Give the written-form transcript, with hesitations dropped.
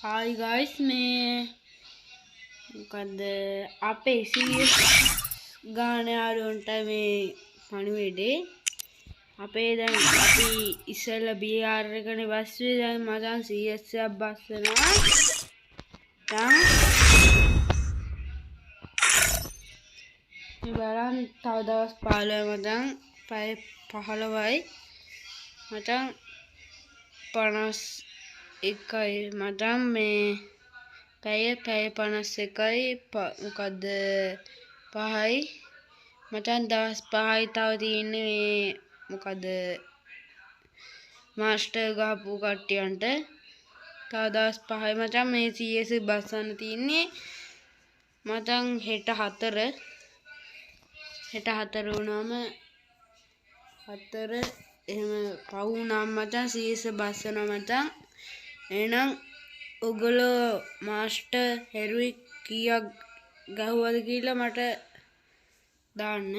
Hi guys, මේ මොකද අපේ CS ගාන යාළුවන්ට මේ පණිවිඩේ අපේ දැන් අපි ඉස්සෙල්ලා BR එකනේ බස්සේ දැන් මචං CS එකක් බස්සනවා දැන් මේ බලන්න තව දවස් 15 මචං පැය 15යි මචං 51යි මචං මේ පැය 51යි මොකද 5යි මචං දවස් 5යි තව තියෙන්නේ මේ මොකද මාස්ටර් ගහපු කට්ටියන්ට තව දවස් 5යි මචං මේ CS බස්සන්න තියෙන්නේ මචං හෙට 4 වුණාම 4 එහෙම පහු වුණාම මචං CS බස්සනවා මචං එහෙනම් ඔගොල්ලෝ මාස්ටර් හෙරුයි කීයක් ගහුවද කියලා මට දාන්න